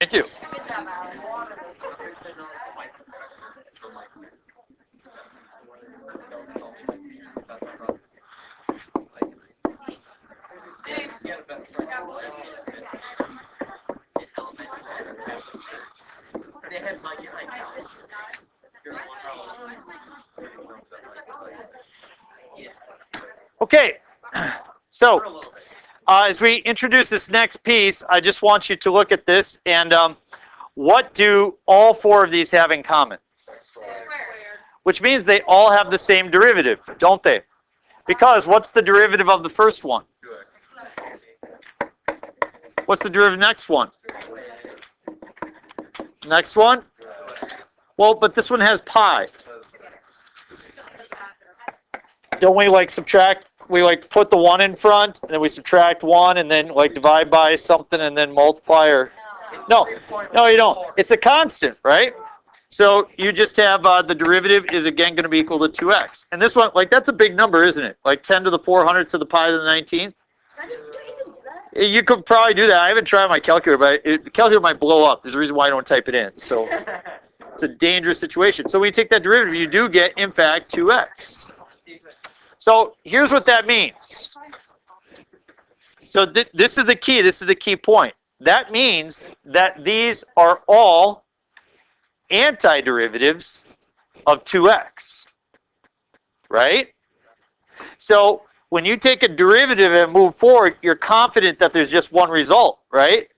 Thank you. Okay, so as we introduce this next piece, I just want you to look at this and what do all four of these have in common? Which means they all have the same derivative, don't they? Because what's the derivative of the first one? What's the derivative of the next one? Next one? Well, but this one has pi. Don't we like subtract? We like put the 1 in front, and then we subtract 1, and then like divide by something, and then multiply, or no, you don't. It's a constant, right? So you just have the derivative is again going to be equal to 2x, and this one, like that's a big number, isn't it? Like 10 to the 400 to the pi to the 19th. You could probably do that. I haven't tried my calculator, but the calculator might blow up. There's a reason why I don't type it in. So it's a dangerous situation. So when you take that derivative, you do get, in fact, 2x. So here's what that means. So this is the key. This is the key point. That means that these are all antiderivatives of 2x, right? So when you take a derivative and move forward, you're confident that there's just one result, right?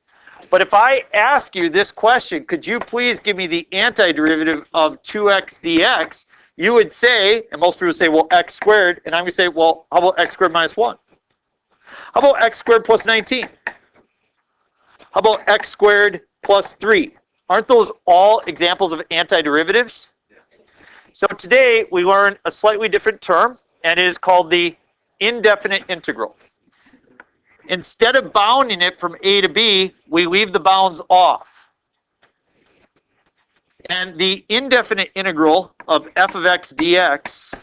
But if I ask you this question, could you please give me the antiderivative of 2x dx, you would say, and most people would say, well, x squared, and I'm going to say, well, how about x squared minus 1? How about x squared plus 19? How about x squared plus 3? Aren't those all examples of antiderivatives? So today we learn a slightly different term, and it is called the indefinite integral. Instead of bounding it from a to b, we leave the bounds off. And the indefinite integral of f of x dx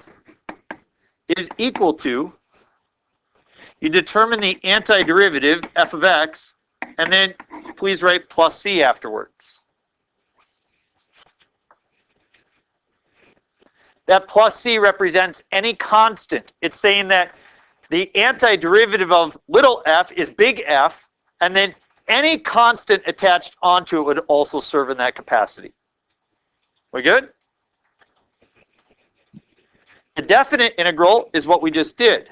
is equal to, you determine the antiderivative, f of x, and then please write plus c afterwards. That plus c represents any constant. It's saying that the antiderivative of little f is big F, and then any constant attached onto it would also serve in that capacity. We good? The definite integral is what we just did.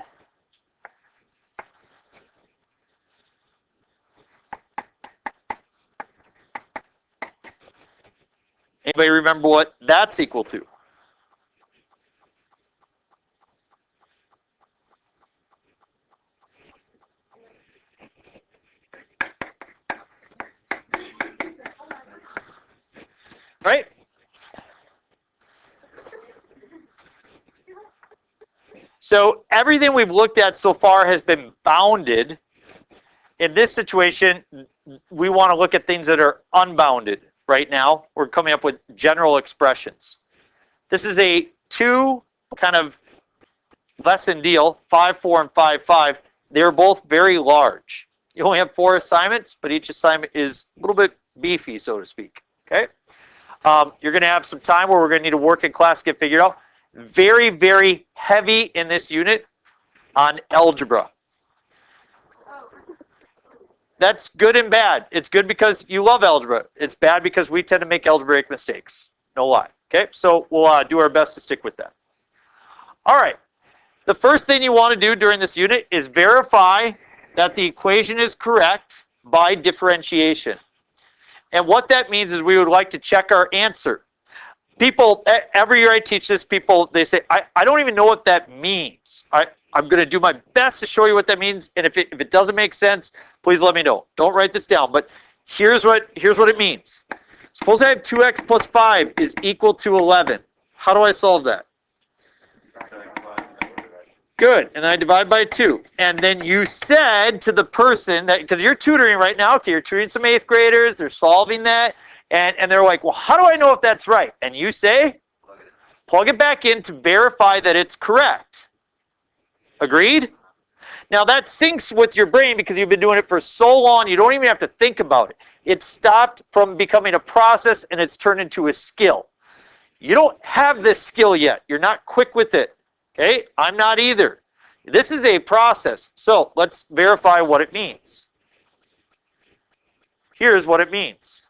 Anybody remember what that's equal to? Right? So everything we've looked at so far has been bounded. In this situation, we want to look at things that are unbounded right now. We're coming up with general expressions. This is a two kind of lesson deal, 5-4 and 5-5. They're both very large. You only have 4 assignments, but each assignment is a little bit beefy, so to speak. Okay? You're going to have some time where we're going to need to work in class to get figured out. Very, very heavy in this unit on algebra. That's good and bad. It's good because you love algebra. It's bad because we tend to make algebraic mistakes. No lie. Okay, so we'll do our best to stick with that. All right. The first thing you want to do during this unit is verify that the equation is correct by differentiation. And what that means is we would like to check our answer. People, every year I teach this, people, they say, I don't even know what that means. I'm going to do my best to show you what that means, and if it doesn't make sense, please let me know. Don't write this down, but here's what it means. Suppose I have 2x plus 5 is equal to 11. How do I solve that? Good, and I divide by 2. And then you said to the person that, because you're tutoring right now, okay, you're tutoring some 8th graders, they're solving that, and they're like, well, how do I know if that's right? And you say, plug it back in to verify that it's correct. Agreed? Now that syncs with your brain because you've been doing it for so long, you don't even have to think about it. It stopped from becoming a process and it's turned into a skill. You don't have this skill yet. You're not quick with it. Okay? I'm not either. This is a process. So let's verify what it means. Here's what it means.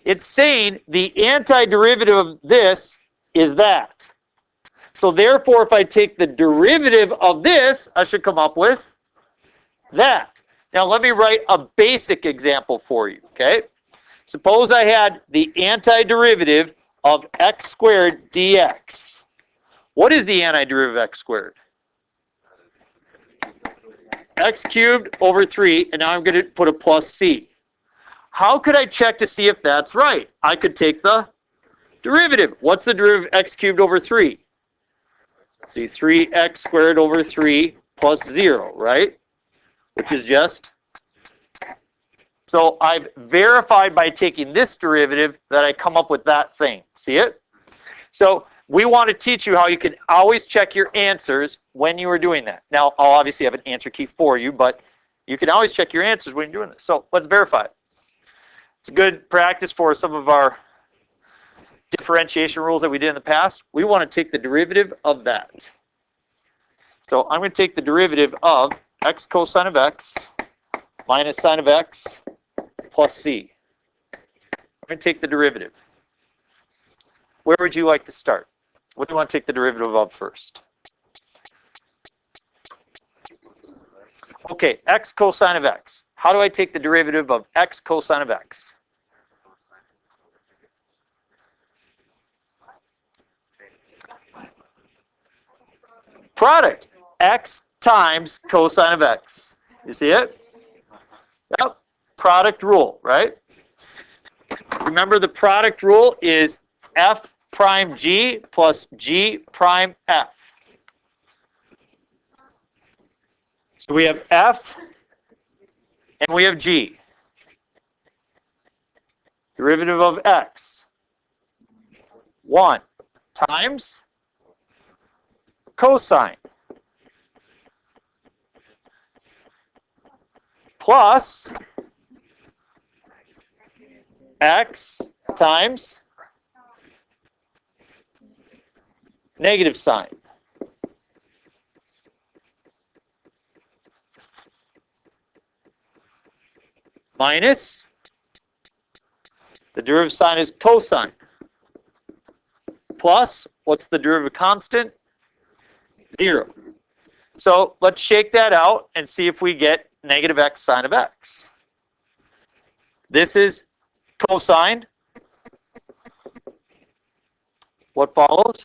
It's saying the antiderivative of this is that. So therefore, if I take the derivative of this, I should come up with that. Now let me write a basic example for you, okay? Suppose I had the antiderivative of x squared dx. What is the antiderivative of x squared? X cubed over 3, and now I'm going to put a plus c. How could I check to see if that's right? I could take the derivative. What's the derivative of x cubed over 3? See, 3x squared over 3 plus 0, right? Which is just... So I've verified by taking this derivative that I come up with that thing. See it? So we want to teach you how you can always check your answers when you are doing that. Now, I'll obviously have an answer key for you, but you can always check your answers when you're doing this. So let's verify it. It's a good practice for some of our differentiation rules that we did in the past. We want to take the derivative of that. So I'm going to take the derivative of x cosine of x minus sine of x plus c. I'm going to take the derivative. Where would you like to start? What do you want to take the derivative of first? Okay, x cosine of x. How do I take the derivative of x cosine of x? Product. X times cosine of x. You see it? Yep. Product rule, right? Remember the product rule is f prime g plus g prime f. So we have f and we have g. Derivative of x. 1 times cosine plus x times negative sine. Minus, the derivative sign is cosine. Plus, what's the derivative constant? 0. So let's shake that out and see if we get negative x sine of x. This is cosine. What follows?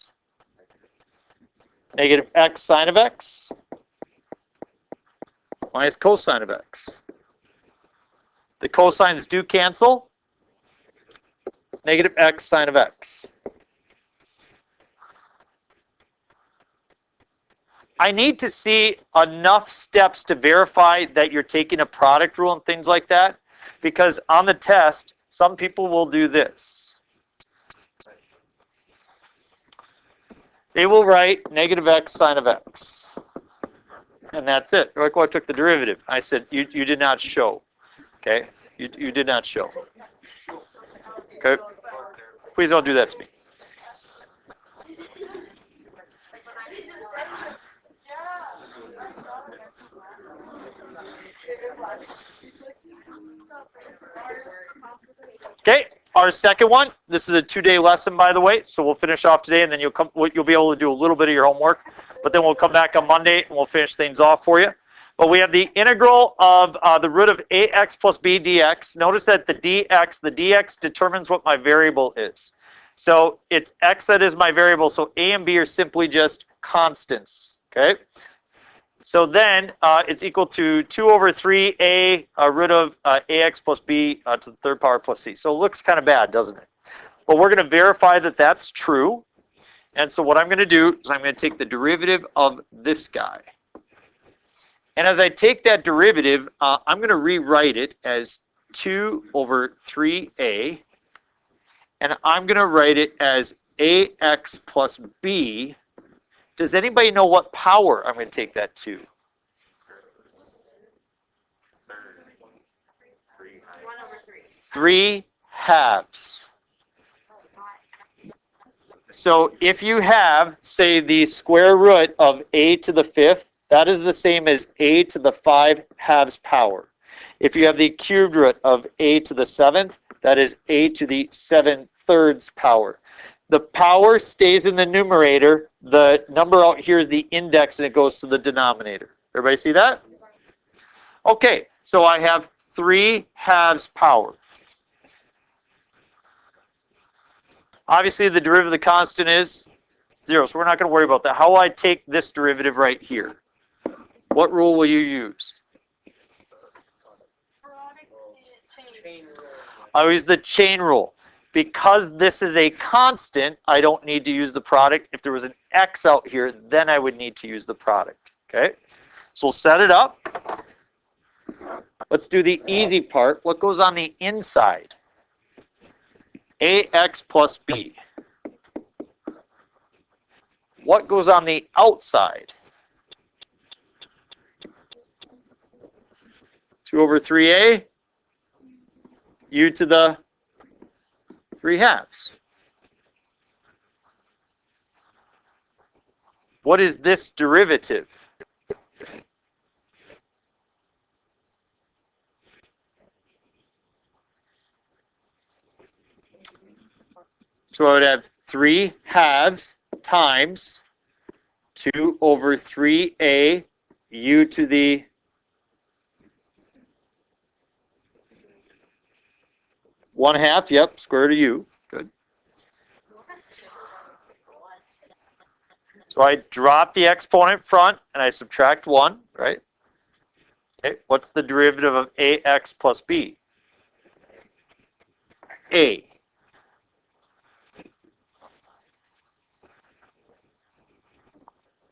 Negative x sine of x minus cosine of x. The cosines do cancel. Negative x sine of x. I need to see enough steps to verify that you're taking a product rule and things like that, because on the test, some people will do this. They will write negative x sine of x. And that's it. They're like, well, I took the derivative. I said, you did not show. Okay? You did not show. Okay? Please don't do that to me. Okay, our second one. This is a 2-day lesson, by the way. So we'll finish off today, and then you'll be able to do a little bit of your homework. But then we'll come back on Monday, and we'll finish things off for you. But we have the integral of the root of ax plus b dx. Notice that the dx determines what my variable is. So it's x that is my variable. So a and b are simply just constants. Okay. So then it's equal to 2 over 3a root of ax plus b to the third power plus c. So it looks kind of bad, doesn't it? But we're going to verify that that's true. And so what I'm going to do is I'm going to take the derivative of this guy. And as I take that derivative, I'm going to rewrite it as 2 over 3a. And I'm going to write it as ax plus b. Does anybody know what power I'm going to take that to? 3 halves. So if you have, say, the square root of a to the 5th, that is the same as a to the 5 halves power. If you have the cubed root of a to the 7th, that is a to the 7/3 power. The power stays in the numerator. The number out here is the index, and it goes to the denominator. Everybody see that? Okay, so I have 3 halves power. Obviously, the derivative of the constant is 0, so we're not going to worry about that. How will I take this derivative right here? What rule will you use? I use the chain rule. Because this is a constant, I don't need to use the product. If there was an x out here, then I would need to use the product. Okay? So we'll set it up. Let's do the easy part. What goes on the inside? ax plus b. What goes on the outside? 2 over 3a, u to the 3 halves. What is this derivative? So I would have 3 halves times 2 over 3a u to the 1/2. Yep, square root of u. Good. So I drop the exponent front and I subtract 1, right? Okay, what's the derivative of ax plus b? A.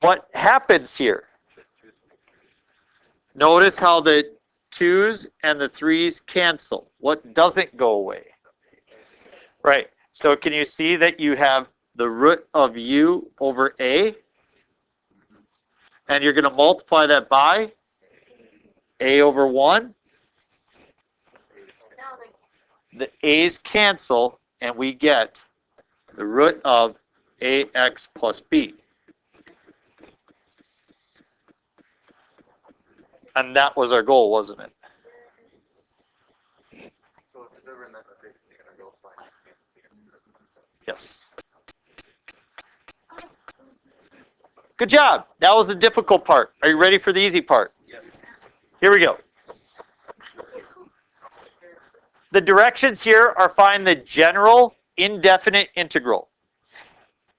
What happens here? Notice how the 2's and the 3's cancel. What doesn't go away? Right. So can you see that you have the root of u over a? And you're going to multiply that by a over 1. The a's cancel, and we get the root of ax plus b. And that was our goal, wasn't it? Yes. Good job. That was the difficult part. Are you ready for the easy part? Yes. Here we go. The directions here are find the general indefinite integral.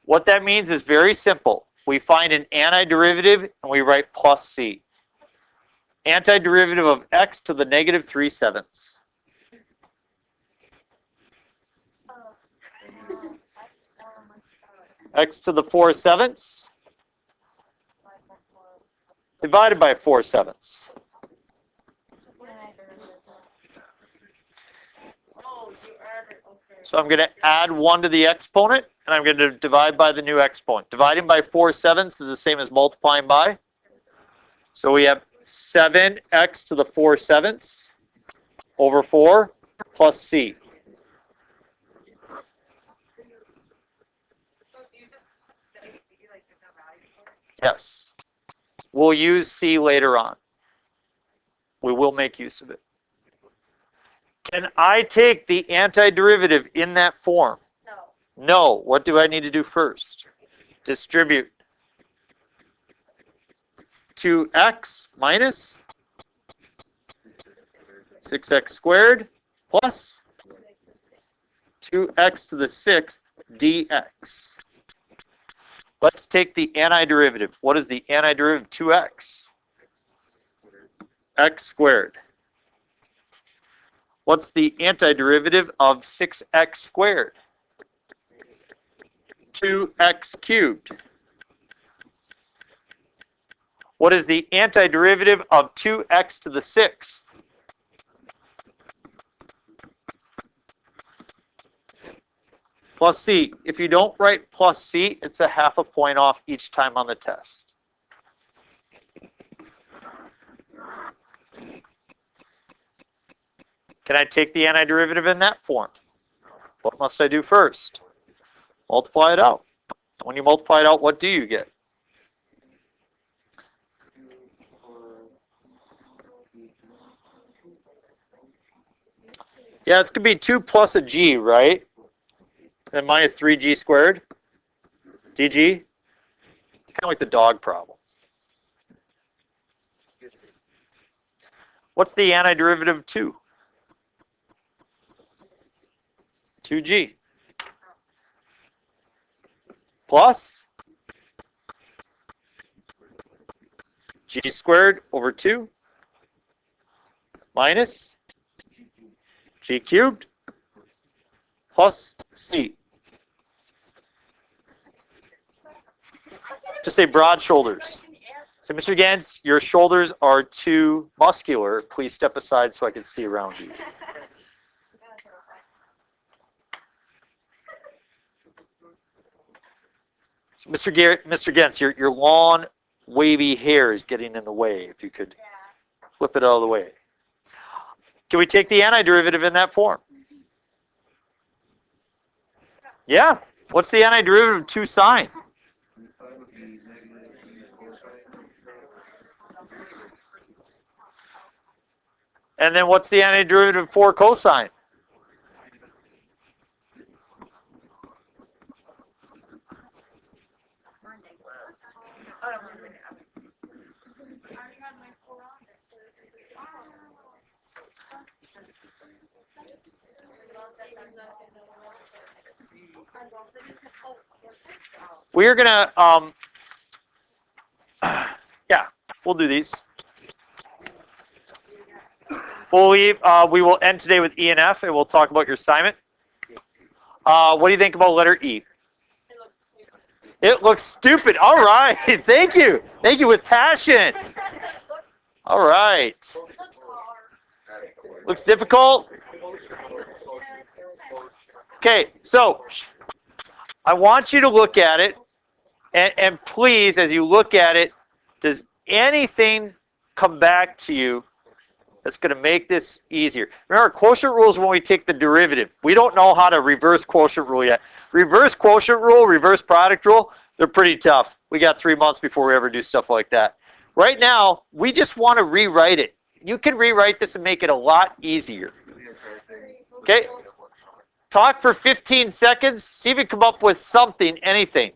What that means is very simple. We find an antiderivative and we write plus c. Antiderivative of x to the negative 3/7. X to the 4/7 divided by 4/7. So I'm going to add 1 to the exponent, and I'm going to divide by the new exponent. Dividing by 4/7 is the same as multiplying by. So we have 7x to the 4/7 over 4 plus c. Yes. We'll use c later on. We will make use of it. Can I take the antiderivative in that form? No. No. What do I need to do first? Distribute 2x minus 6x squared plus 2x to the 6th dx. Let's take the antiderivative. What is the antiderivative of 2x? X squared. What's the antiderivative of 6x squared? 2x cubed. What is the antiderivative of 2x to the 6th? Plus c. If you don't write plus c, it's a half a point off each time on the test. Can I take the antiderivative in that form? What must I do first? Multiply it out. When you multiply it out, what do you get? Yeah, it's going to be 2 plus a g, right? And minus 3g squared. dg. It's kind of like the dog problem. What's the antiderivative of 2? 2g. Plus g squared over 2 minus g cubed plus c. Just say broad shoulders. So, Mr. Gantz, your shoulders are too muscular. Please step aside so I can see around you. So, Mr. Gantz, your long, wavy hair is getting in the way. If you could flip it out of the way. Can we take the antiderivative in that form? Yeah. What's the antiderivative of 2 sine? And then what's the antiderivative of 4 cosine? We're gonna, yeah, we'll do these. We will end today with E and F, and we'll talk about your assignment. What do you think about letter E? It looks stupid. All right. Thank you. Thank you with passion. All right. Looks difficult. Okay, so I want you to look at it, and please, as you look at it, does anything come back to you that's going to make this easier? Remember, quotient rule is when we take the derivative. We don't know how to reverse quotient rule yet. Reverse quotient rule, reverse product rule, they're pretty tough. We got 3 months before we ever do stuff like that. Right now, we just want to rewrite it. You can rewrite this and make it a lot easier. Okay? Talk for 15 seconds. See if you come up with something, anything.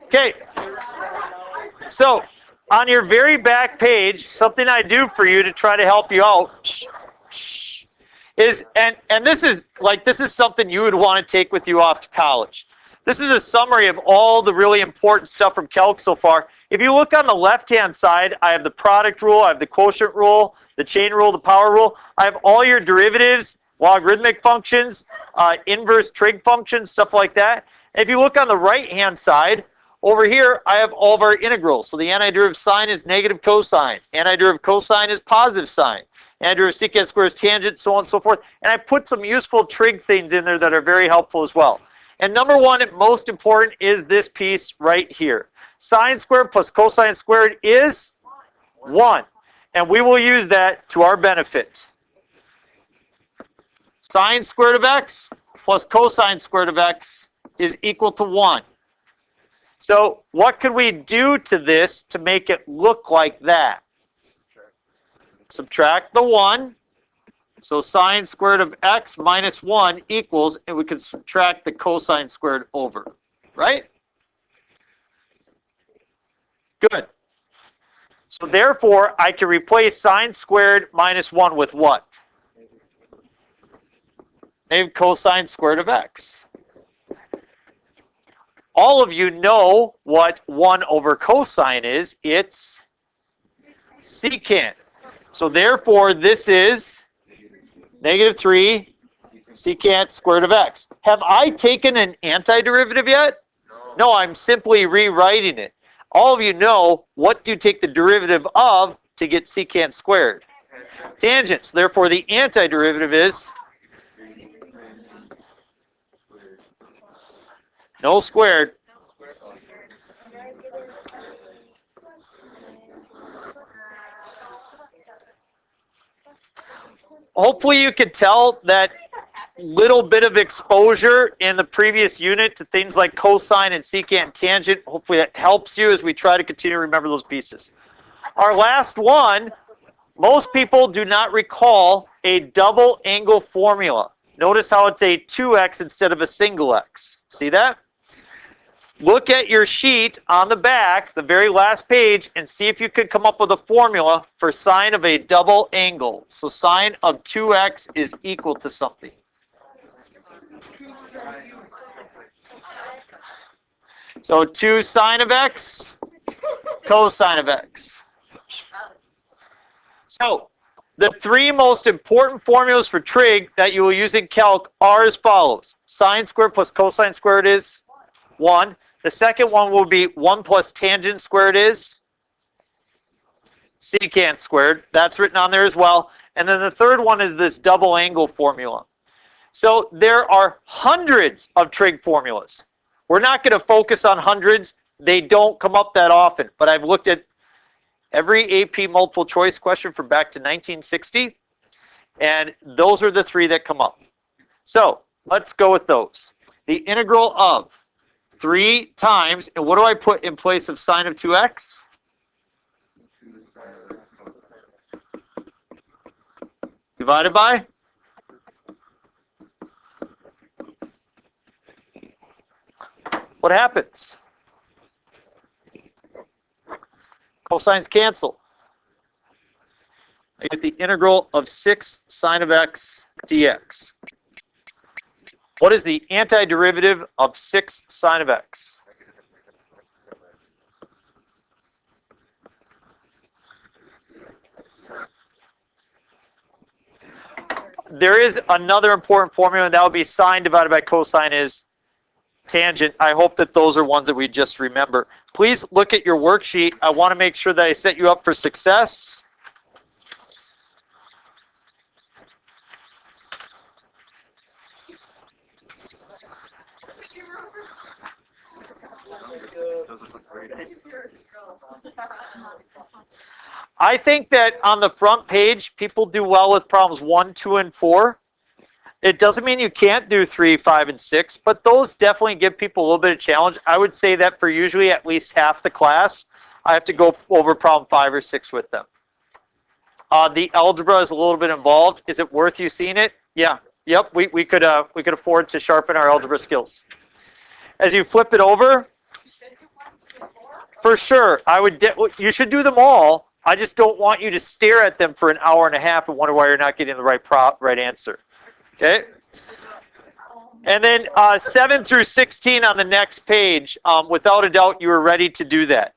Okay, so on your very back page, something I do for you to try to help you out is, and this is something you would want to take with you off to college. This is a summary of all the really important stuff from calc so far. If you look on the left-hand side, I have the product rule, I have the quotient rule, the chain rule, the power rule. I have all your derivatives, logarithmic functions, inverse trig functions, stuff like that. And if you look on the right-hand side, over here, I have all of our integrals. So the antiderivative of sine is negative cosine. Antiderivative of cosine is positive sine. Antiderivative of secant squared is tangent, so on and so forth. And I put some useful trig things in there that are very helpful as well. And number one, and most important, is this piece right here. Sine squared plus cosine squared is 1. And we will use that to our benefit. Sine squared of x plus cosine squared of x is equal to 1. So what could we do to this to make it look like that? Subtract the 1. So sine squared of x minus 1 equals, and we can subtract the cosine squared over, right? Good. So therefore, I can replace sine squared minus 1 with what? Negative cosine squared of x. All of you know what 1 over cosine is. It's secant. So therefore, this is negative 3 secant squared of x. Have I taken an antiderivative yet? No, I'm simply rewriting it. all of you know, what do you take the derivative of to get secant squared? Tangent. So therefore, the antiderivative is no squared. Hopefully you could tell that little bit of exposure in the previous unit to things like cosine and secant and tangent. Hopefully that helps you as we try to continue to remember those pieces. Our last one, most people do not recall a double angle formula. Notice how it's a 2x instead of a single x. See that? Look at your sheet on the back, the very last page, and see if you could come up with a formula for sine of a double angle. So sine of 2x is equal to something. So 2 sine of x, cosine of x. So the 3 most important formulas for trig that you will use in calc are as follows. Sine squared plus cosine squared is 1. The second one will be 1 plus tangent squared is secant squared. That's written on there as well. And then the third one is this double angle formula. So there are hundreds of trig formulas. We're not going to focus on hundreds. They don't come up that often. But I've looked at every AP multiple choice question from back to 1960. And those are the 3 that come up. So let's go with those. The integral of 3 times, and what do I put in place of sine of 2x? Divided by? What happens? Cosines cancel. I get the integral of 6 sine of x dx. What is the antiderivative of 6 sine of x? There is another important formula, and that would be sine divided by cosine is tangent. I hope that those are ones that we just remember. Please look at your worksheet. I want to make sure that I set you up for success. I think that on the front page, people do well with problems 1, 2, and 4. It doesn't mean you can't do 3, 5, and 6, but those definitely give people a little bit of challenge. I would say that for usually at least half the class, I have to go over problem 5 or 6 with them. The algebra is a little bit involved. Is it worth you seeing it? Yeah. Yep. We could afford to sharpen our algebra skills. As you flip it over, for sure, you should do them all. I just don't want you to stare at them for an hour and a half and wonder why you're not getting the right answer. Okay? And then 7 through 16 on the next page, without a doubt, you are ready to do that.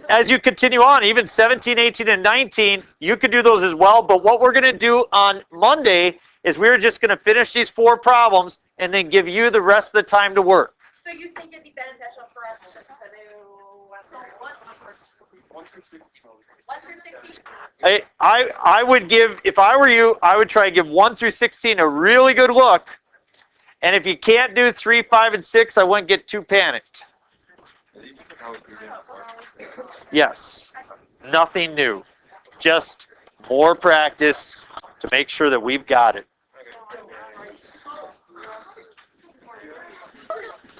As you continue on, even 17, 18, and 19, you could do those as well. But what we're going to do on Monday is we're just going to finish these 4 problems and then give you the rest of the time to work. So you think it'd be beneficial for us to do 1 through 16? 1 through 16? I would give, if I were you, I would try to give 1 through 16 a really good look. And if you can't do 3, 5, and 6, I wouldn't get too panicked. Yes, nothing new. Just more practice to make sure that we've got it.